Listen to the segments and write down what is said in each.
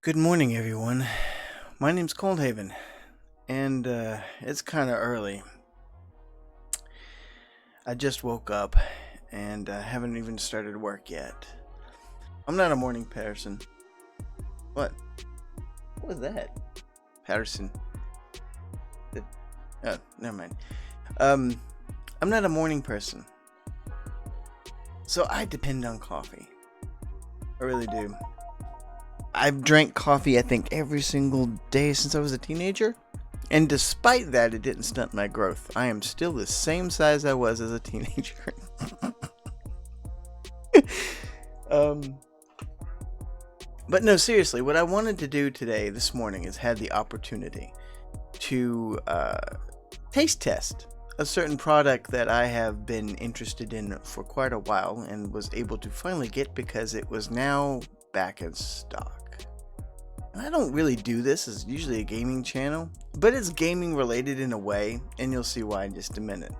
Good morning, everyone. My name's ColdHaven, and it's kind of early. I just woke up and haven't even started work yet. I'm not a morning person. What? What was that? Patterson. Oh, never mind. I'm not a morning person, so I depend on coffee. I really do. I've drank coffee, I think, every single day since I was a teenager. And despite that, it didn't stunt my growth. I am still the same size I was as a teenager. But no, seriously, what I wanted to do today, this morning, is had the opportunity to taste test a certain product that I have been interested in for quite a while and was able to finally get because it was now back in stock. I don't really do this, it's usually a gaming channel, but it's gaming related in a way, and you'll see why in just a minute.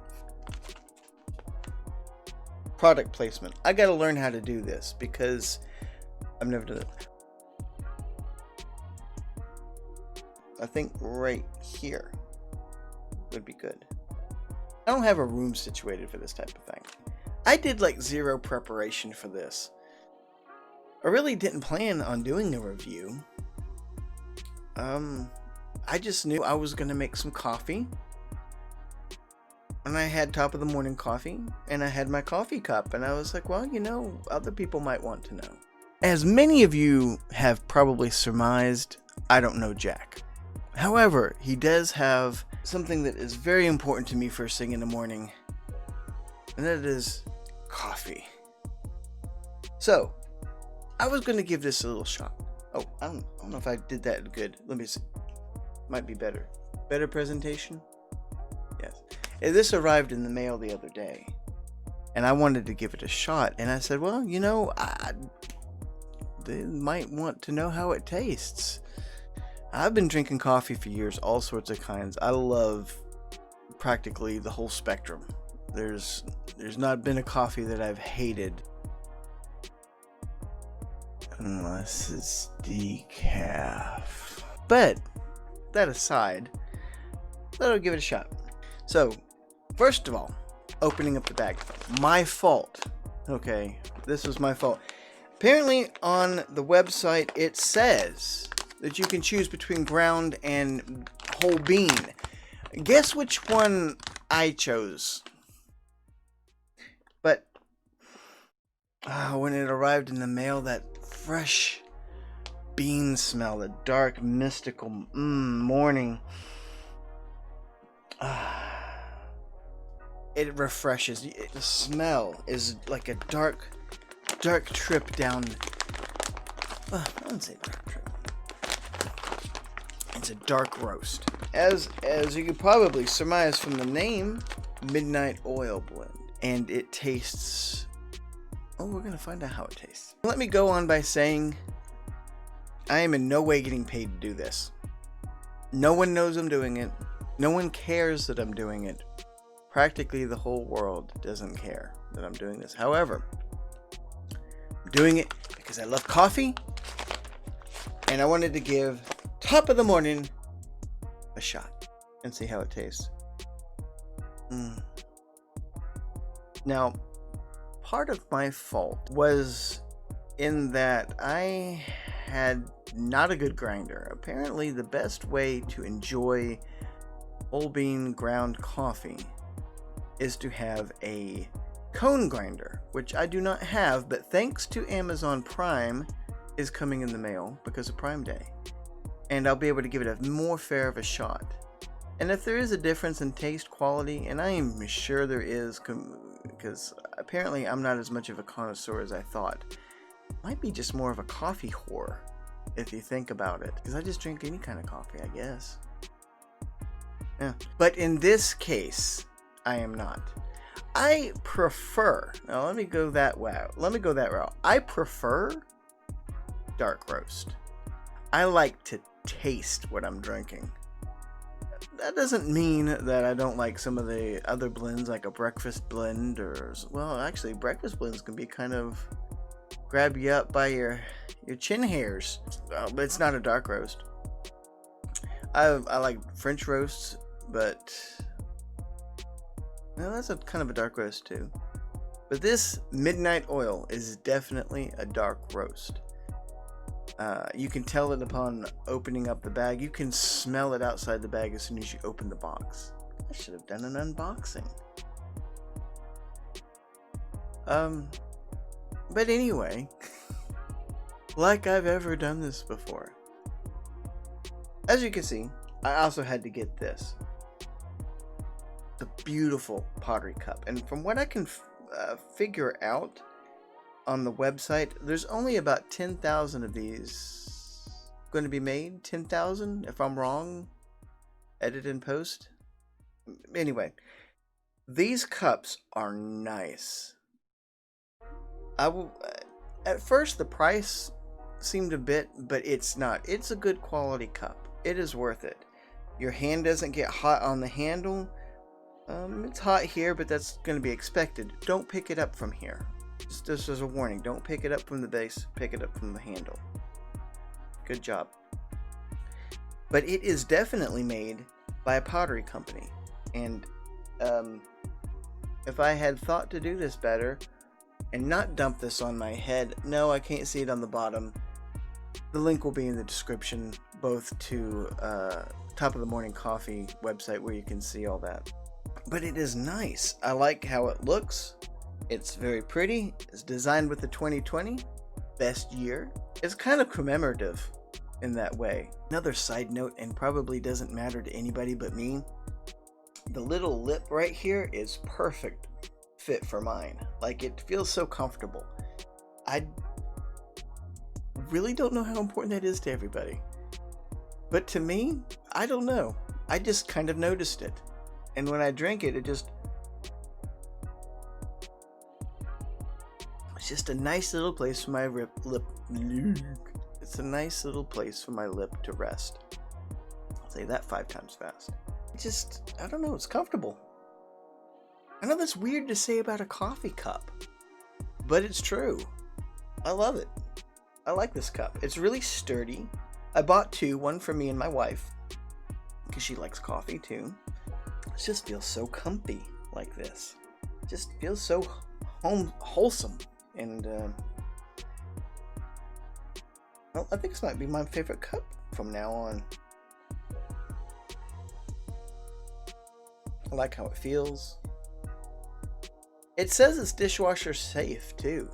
Product placement. I gotta learn how to do this because I've never done it. I think right here would be good. I don't have a room situated for this type of thing. I did like zero preparation for this. I really didn't plan on doing a review. I just knew I was gonna make some coffee, and I had top of the morning coffee, and I had my coffee cup, and I was like, well, you know, other people might want to know. As many of you have probably surmised, I don't know Jack. However, he does have something that is very important to me first thing in the morning, and that is coffee. So, I was gonna give this a little shot. Oh, I don't know if I did that good. Let me see. Might be better. Better presentation? Yes. This arrived in the mail the other day, and I wanted to give it a shot. And I said, well, you know, they might want to know how it tastes. I've been drinking coffee for years, all sorts of kinds. I love practically the whole spectrum. There's not been a coffee that I've hated. Unless it's decaf. But, that aside, I'll give it a shot. So, first of all, opening up the bag. My fault. Okay, this was my fault. Apparently, on the website, it says that you can choose between ground and whole bean. Guess which one I chose? But, when it arrived in the mail, that fresh bean smell, the dark, mystical morning. It refreshes. The smell is like a dark trip down. I wouldn't say dark trip. It's a dark roast. As you could probably surmise from the name, Midnight Oil Blend. And it tastes... Oh, we're going to find out how it tastes. Let me go on by saying I am in no way getting paid to do this. No one knows I'm doing it. No one cares that I'm doing it. Practically the whole world doesn't care that I'm doing this. However, I'm doing it because I love coffee, and I wanted to give top of the morning a shot and see how it tastes. Now, part of my fault was in that I had not a good grinder. Apparently, the best way to enjoy whole bean ground coffee is to have a cone grinder, which I do not have, but thanks to Amazon Prime is coming in the mail because of Prime Day. And I'll be able to give it a more fair of a shot. And if there is a difference in taste quality, and I am sure there is, because apparently I'm not as much of a connoisseur as I thought. Might be just more of a coffee whore, if you think about it. Because I just drink any kind of coffee, I guess. Yeah. But in this case, I am not. I prefer... Now, let me go that route. I prefer dark roast. I like to taste what I'm drinking. That doesn't mean that I don't like some of the other blends, like a breakfast blend, or... Well, actually, breakfast blends can be kind of grab you up by your chin hairs. But it's not a dark roast. I like French roasts, but no, that's a kind of a dark roast too. But this Midnight Oil is definitely a dark roast. You can tell it upon opening up the bag. You can smell it outside the bag as soon as you open the box. I should have done an unboxing. But anyway, like I've ever done this before. As you can see, I also had to get this. The beautiful pottery cup. And from what I can figure out on the website, there's only about 10,000 of these going to be made. 10,000, if I'm wrong. Edit and post. Anyway, these cups are nice. I will. At first, the price seemed a bit, but it's not. It's a good quality cup. It is worth it. Your hand doesn't get hot on the handle. It's hot here, but that's going to be expected. Don't pick it up from here. Just as a warning, don't pick it up from the base. Pick it up from the handle. Good job. But it is definitely made by a pottery company. And if I had thought to do this better and not dump this on my head, no, I can't see it on the bottom. The link will be in the description, both to Top of the Morning Coffee website where you can see all that. But it is nice. I like how it looks. It's very pretty. It's designed with the 2020 best year. It's kind of commemorative in that way. Another side note, and probably doesn't matter to anybody but me, the little lip right here is perfect fit for mine. Like, it feels so comfortable. I really don't know how important that is to everybody. But to me, I don't know. I just kind of noticed it. And when I drink it, it's just a nice little place for my lip. It's a nice little place for my lip to rest. I'll say that 5 times fast. I don't know, it's comfortable. I know that's weird to say about a coffee cup, but it's true. I love it. I like this cup. It's really sturdy. I bought 2, one for me and my wife, because she likes coffee too. It just feels so comfy like this. It just feels so wholesome. And well, I think this might be my favorite cup from now on. I like how it feels. It says it's dishwasher safe too.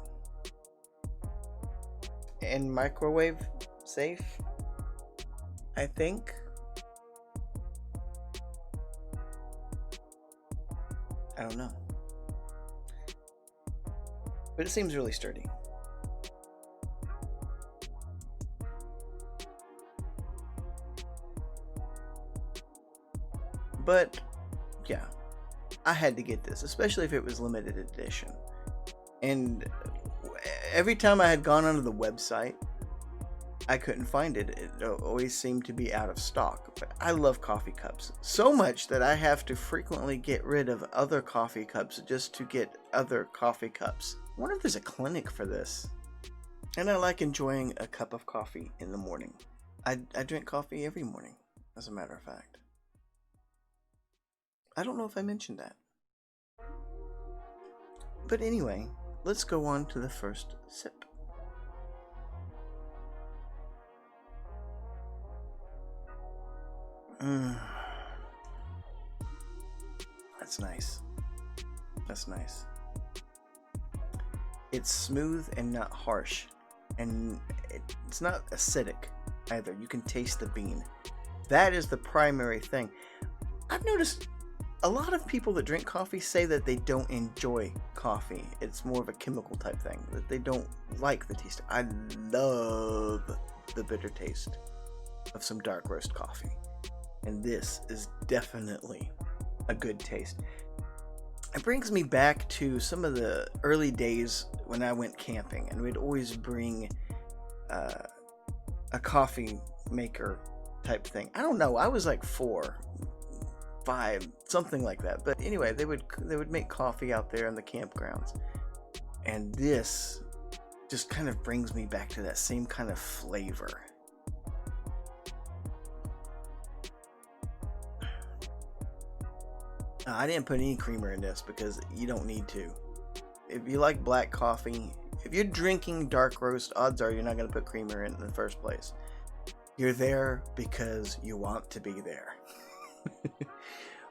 And microwave safe, I think. I don't know. But it seems really sturdy. But yeah, I had to get this, especially if it was limited edition. And every time I had gone onto the website, I couldn't find it. It always seemed to be out of stock. But I love coffee cups so much that I have to frequently get rid of other coffee cups just to get other coffee cups. I wonder if there's a clinic for this. And I like enjoying a cup of coffee in the morning. I drink coffee every morning, as a matter of fact. I don't know if I mentioned that. But anyway, let's go on to the first sip. That's nice. That's nice. It's smooth and not harsh. And it's not acidic either. You can taste the bean. That is the primary thing. I've noticed a lot of people that drink coffee say that they don't enjoy coffee. It's more of a chemical type thing, that they don't like the taste. I love the bitter taste of some dark roast coffee. And this is definitely a good taste. It brings me back to some of the early days when I went camping, and we'd always bring a coffee maker type thing. I don't know, I was like 4, 5, something like that. But anyway, they would make coffee out there in the campgrounds, and this just kind of brings me back to that same kind of flavor. I didn't put any creamer in this because you don't need to. If you like black coffee, if you're drinking dark roast, odds are you're not going to put creamer in the first place. You're there because you want to be there.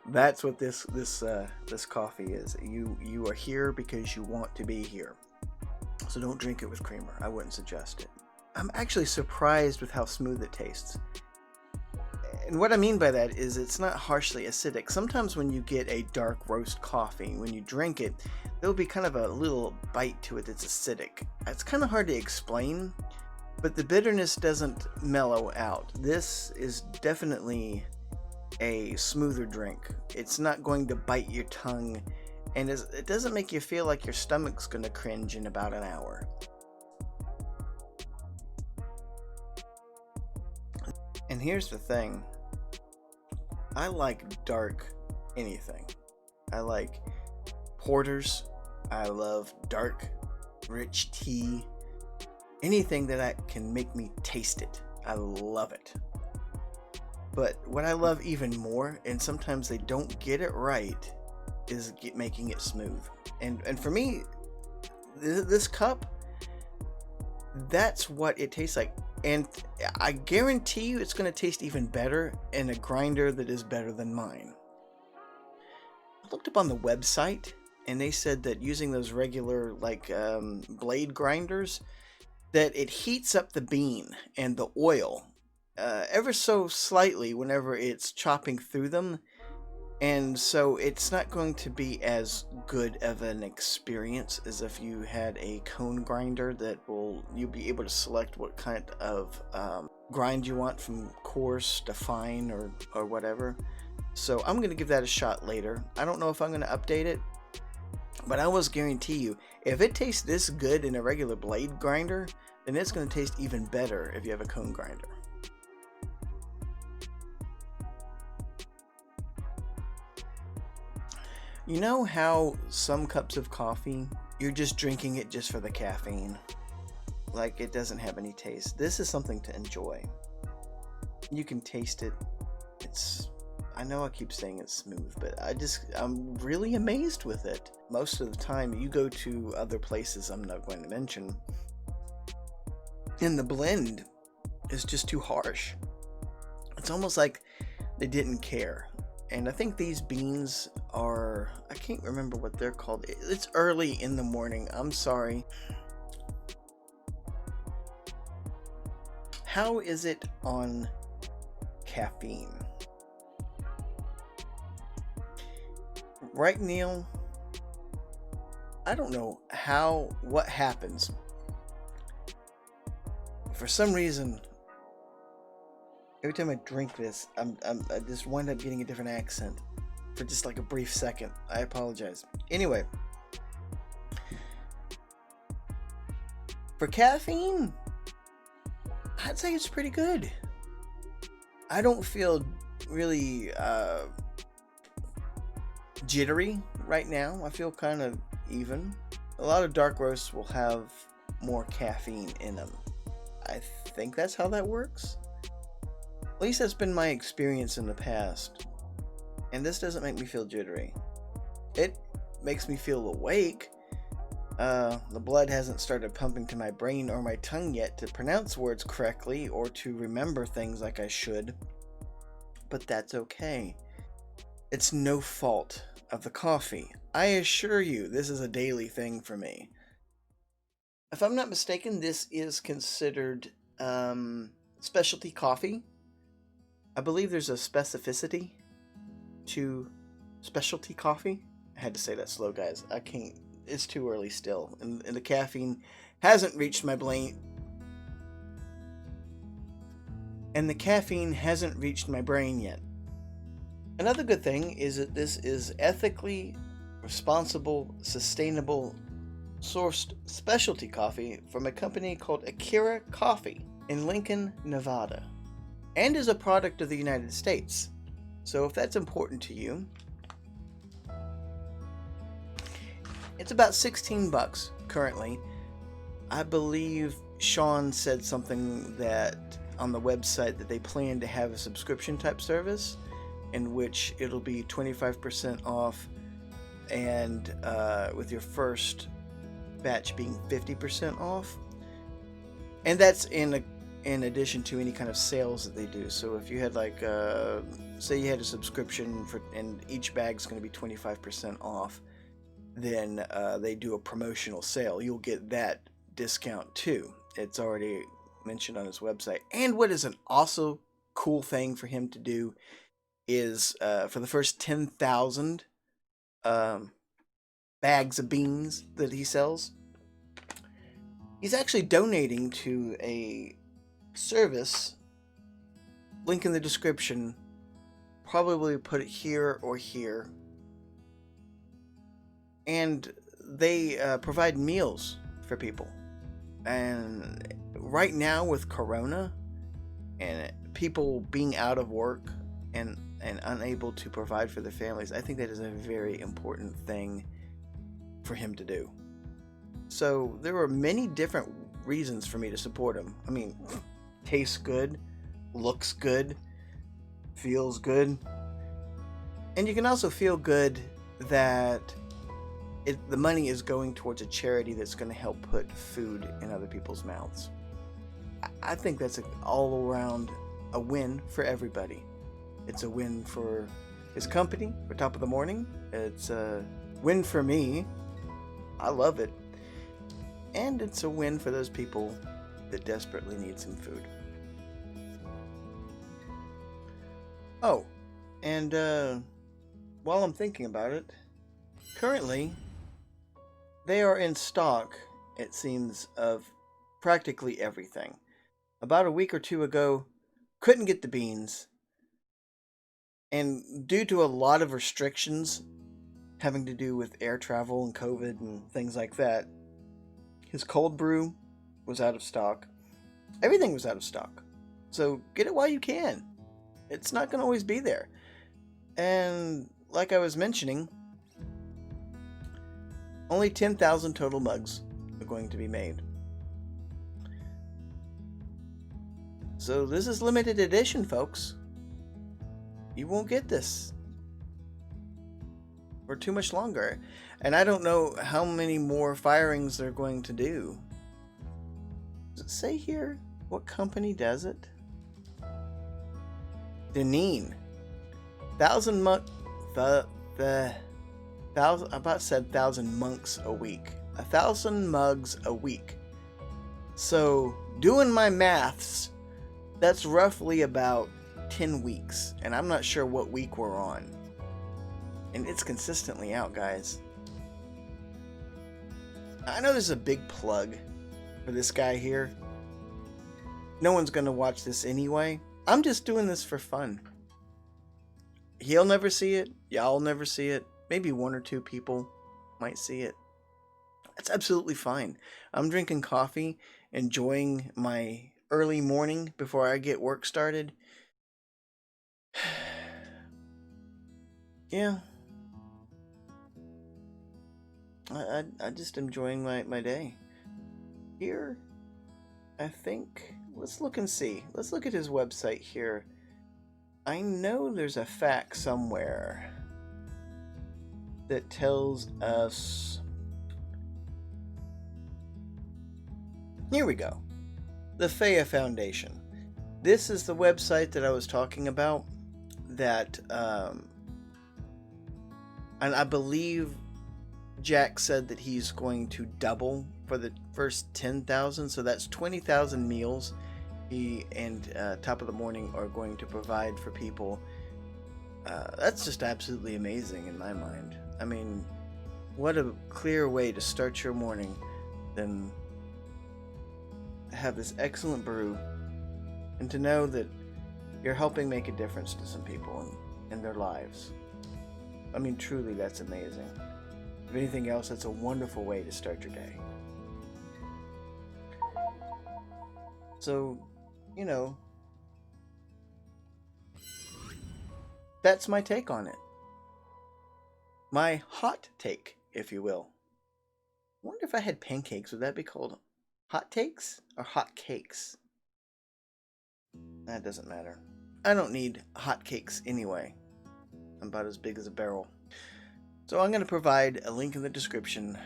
That's what this coffee is. You are here because you want to be here. So don't drink it with creamer. I wouldn't suggest it. I'm actually surprised with how smooth it tastes. And what I mean by that is it's not harshly acidic. Sometimes when you get a dark roast coffee, when you drink it, there'll be kind of a little bite to it that's acidic. It's kind of hard to explain, but the bitterness doesn't mellow out. This is definitely a smoother drink. It's not going to bite your tongue, and it doesn't make you feel like your stomach's going to cringe in about an hour. And here's the thing. I like dark anything. I like porters. I love dark, rich tea. Anything that can make me taste it. I love it. But what I love even more, and sometimes they don't get it right, is making it smooth. And for me, this cup, that's what it tastes like. And I guarantee you it's going to taste even better in a grinder that is better than mine. I looked up on the website, and they said that using those regular blade grinders, that it heats up the bean and the oil ever so slightly whenever it's chopping through them. And so it's not going to be as good of an experience as if you had a cone grinder that you'll be able to select what kind of grind you want, from coarse to fine or whatever. So I'm going to give that a shot later. I don't know if I'm going to update it, but I almost guarantee you, if it tastes this good in a regular blade grinder, then it's going to taste even better if you have a cone grinder. You know how some cups of coffee, you're just drinking it just for the caffeine? Like, it doesn't have any taste. This is something to enjoy. You can taste it. I know I keep saying it's smooth, but I'm really amazed with it. Most of the time, you go to other places I'm not going to mention, and the blend is just too harsh. It's almost like they didn't care. And I think these beans are, I can't remember what they're called. It's early in the morning. I'm sorry. How is it on caffeine? Right, Neil? I don't know what happens. For some reason, every time I drink this, I just wind up getting a different accent for just like a brief second. I apologize. Anyway, for caffeine, I'd say it's pretty good. I don't feel really jittery right now. I feel kind of even. A lot of dark roasts will have more caffeine in them. I think that's how that works. At least that's been my experience in the past. And this doesn't make me feel jittery. It makes me feel awake. The blood hasn't started pumping to my brain or my tongue yet to pronounce words correctly or to remember things like I should. But that's okay. It's no fault of the coffee. I assure you, this is a daily thing for me. If I'm not mistaken, this is considered specialty coffee. I believe there's a specificity to specialty coffee. I had to say that slow, guys. I can't. It's too early still, and the caffeine hasn't reached my brain. And the caffeine hasn't reached my brain yet. Another good thing is that this is ethically responsible, sustainable, sourced specialty coffee from a company called Akira Coffee in Lincoln, Nevada, and is a product of the United States. So if that's important to you, it's about $16 currently. I believe Sean said something that on the website that they plan to have a subscription type service in which it'll be 25% off, and with your first batch being 50% off. And that's in addition to any kind of sales that they do. So if you had like say you had a subscription for, and each bag's going to be 25% off, then they do a promotional sale. You'll get that discount too. It's already mentioned on his website. And what is an also cool thing for him to do is for the first 10,000 bags of beans that he sells, he's actually donating to a service, link in the description, probably put it here or here, and they provide meals for people. And right now with Corona and people being out of work and unable to provide for their families, I think that is a very important thing for him to do. So there were many different reasons for me to support him. I mean, tastes good, looks good, feels good, and you can also feel good that the money is going towards a charity that's going to help put food in other people's mouths. I think that's all around a win for everybody. It's a win for his company, for Top of the Morning. It's a win for me. I love it. And it's a win for those people that desperately need some food. Oh, and while I'm thinking about it, currently they are in stock, it seems, of practically everything. About a week or two ago, couldn't get the beans, and due to a lot of restrictions having to do with air travel and COVID and things like that, his cold brew was out of stock. Everything was out of stock. So get it while you can. It's not going to always be there. And like I was mentioning, only 10,000 total mugs are going to be made. So this is limited edition, folks. You won't get this for too much longer. And I don't know how many more firings they're going to do. Does it say here what company does it? Deneen. 1,000 monks a week. 1,000 mugs a week. So, doing my maths, that's roughly about 10 weeks. And I'm not sure what week we're on. And it's consistently out, guys. I know there's a big plug for this guy here. No one's going to watch this anyway. I'm just doing this for fun. He'll never see it. Y'all never see it. Maybe one or two people might see it. That's absolutely fine. I'm drinking coffee, enjoying my early morning before I get work started. Yeah. I just enjoying my day. Here, I think, let's look and see. Let's look at his website here. I know there's a fact somewhere that tells us... Here we go. The Faya Foundation. This is the website that I was talking about that, and I believe Jack said that he's going to double for the first 10,000, so that's 20,000 meals he and Top of the Morning are going to provide for people. That's just absolutely amazing in my mind. I mean, what a clear way to start your morning than have this excellent brew and to know that you're helping make a difference to some people in their lives. I mean, truly, that's amazing. If anything else, that's a wonderful way to start your day. So, you know, that's my take on it. My hot take, if you will. I wonder if I had pancakes, would that be called Hot takes or hot cakes? That doesn't matter. I don't need hot cakes anyway. I'm about as big as a barrel. So I'm going to provide a link in the description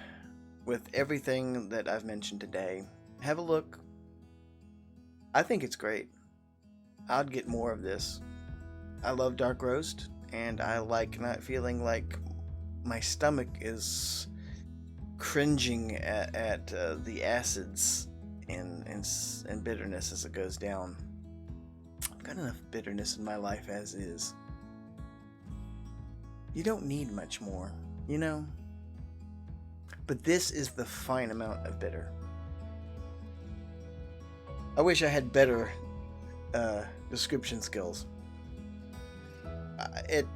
with everything that I've mentioned today. Have a look. I think it's great. I'd get more of this. I love dark roast, and I like not feeling like my stomach is cringing at the acids and bitterness as it goes down. I've got enough bitterness in my life as is. You don't need much more, you know? But this is the fine amount of bitter. I wish I had better description skills. At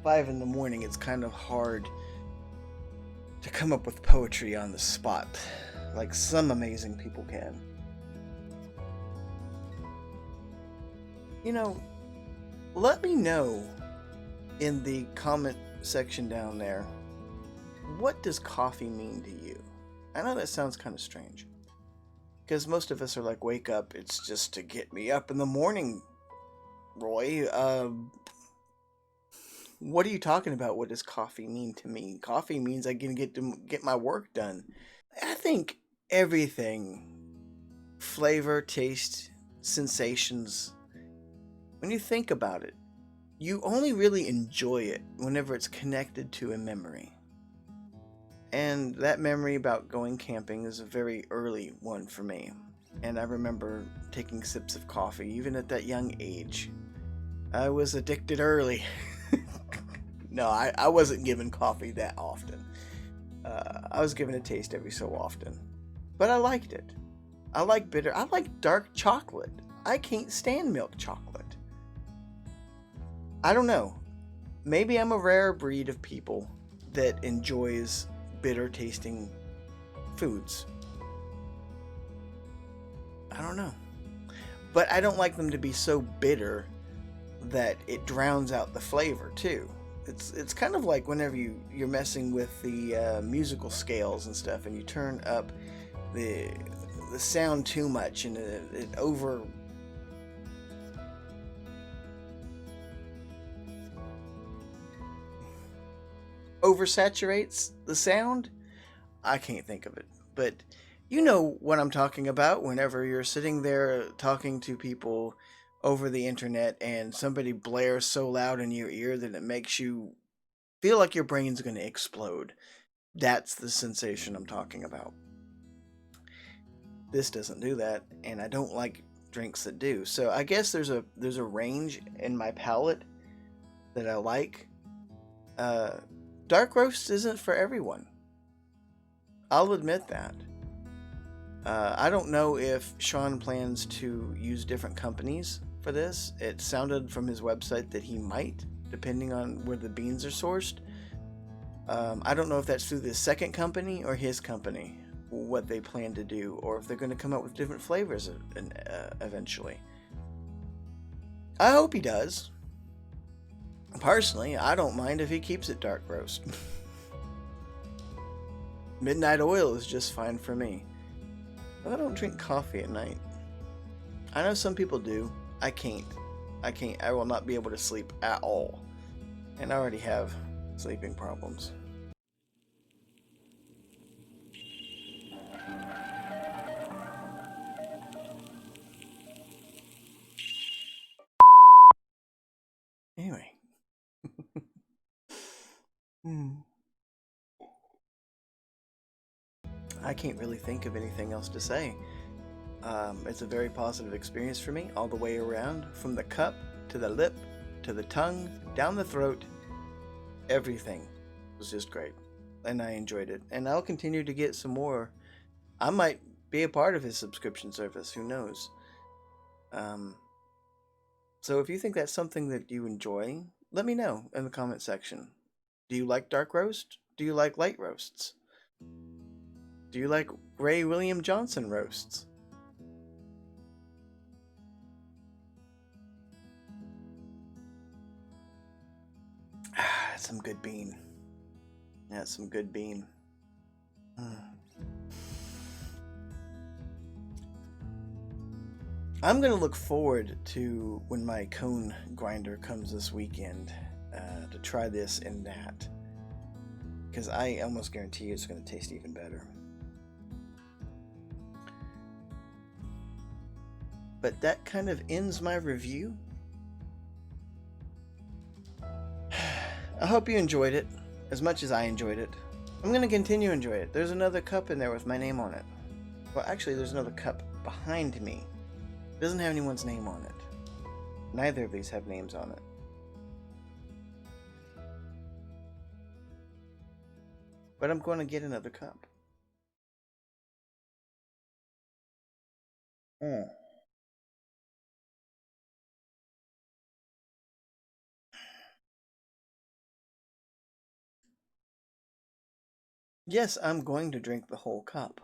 5 in the morning, it's kind of hard to come up with poetry on the spot, like some amazing people can. You know, let me know in the comment section down there, what does coffee mean to you? I know that sounds kind of strange, because most of us are like, wake up, it's just to get me up in the morning, Roy. What are you talking about? What does coffee mean to me? Coffee means I can get my work done. I think everything, flavor, taste, sensations, when you think about it, you only really enjoy it whenever it's connected to a memory. And that memory about going camping is a very early one for me. And I remember taking sips of coffee, even at that young age. I was addicted early. No, I wasn't given coffee that often. I was given a taste every so often. But I liked it. I like bitter. I like dark chocolate. I can't stand milk chocolate. I don't know. Maybe I'm a rare breed of people that enjoys bitter tasting foods. I don't know. But I don't like them to be so bitter that it drowns out the flavor too. It's kind of like whenever you're messing with the musical scales and stuff, and you turn up the sound too much, and it oversaturates the sound. I can't think of it, but you know what I'm talking about. Whenever you're sitting there talking to people over the internet and somebody blares so loud in your ear that it makes you feel like your brain's going to explode. That's the sensation I'm talking about. This doesn't do that, and I don't like drinks that do. So I guess there's a range in my palate that I like. Dark roast isn't for everyone. I'll admit that. I don't know if Sean plans to use different companies for this. It sounded from his website that he might, depending on where the beans are sourced. I don't know if that's through the second company or his company, what they plan to do, or if they're going to come up with different flavors eventually. I hope he does. Personally, I don't mind if he keeps it dark roast. Midnight oil is just fine for me. But I don't drink coffee at night. I know some people do. I can't. I will not be able to sleep at all. And I already have sleeping problems. Anyway. I can't really think of anything else to say. It's a very positive experience for me all the way around, from the cup to the lip to the tongue, down the throat. Everything was just great, and I enjoyed it. And I'll continue to get some more. I might be a part of his subscription service. Who knows? So if you think that's something that you enjoy, let me know in the comment section. Do you like dark roast? Do you like light roasts? Do you like Ray William Johnson roasts? That's some good bean. That's some good bean. I'm going to look forward to when my cone grinder comes this weekend to try this and that. Because I almost guarantee you it's going to taste even better. But that kind of ends my review. I hope you enjoyed it as much as I enjoyed it. I'm going to continue to enjoy it. There's another cup in there with my name on it. Well, actually, there's another cup behind me. It doesn't have anyone's name on it. Neither of these have names on it. But I'm going to get another cup. Yes, I'm going to drink the whole cup.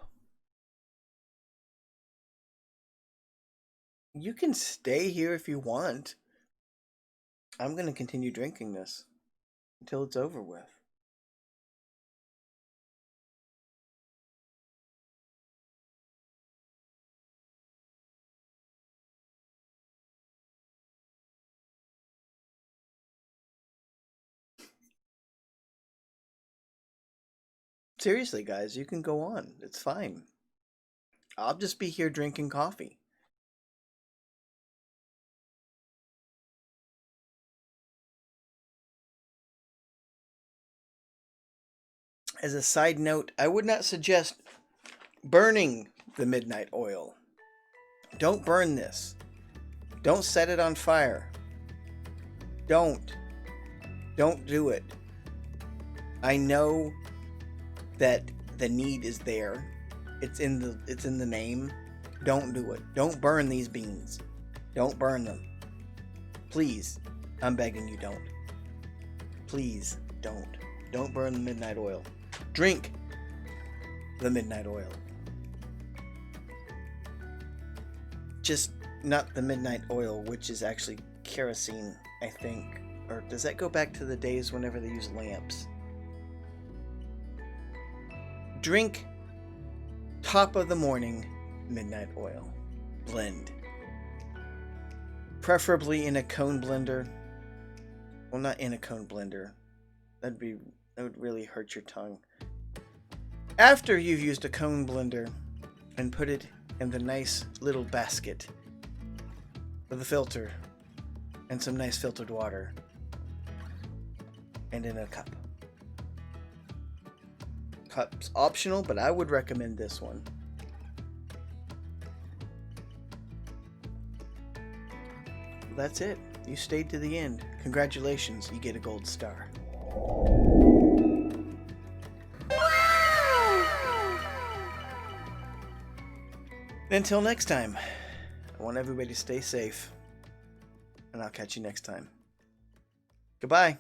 You can stay here if you want. I'm going to continue drinking this until it's over with. Seriously, guys, you can go on. It's fine. I'll just be here drinking coffee. As a side note, I would not suggest burning the midnight oil. Don't burn this. Don't set it on fire. Don't do it. I know that the need is there. It's in the name. Don't do it. Don't burn these beans. Don't burn them. Please. I'm begging you, don't. Please don't. Don't burn the midnight oil. Drink the midnight oil. Just not the midnight oil, which is actually kerosene, I think. Or does that go back to the days whenever they used lamps? Drink top of the morning midnight oil. Blend. Preferably in a cone blender. Well, not in a cone blender. That would really hurt your tongue. After you've used a cone blender and put it in the nice little basket with a filter and some nice filtered water and in a cup. Cup's optional, but I would recommend this one. That's it. You stayed to the end. Congratulations, you get a gold star. Until next time, I want everybody to stay safe, and I'll catch you next time. Goodbye.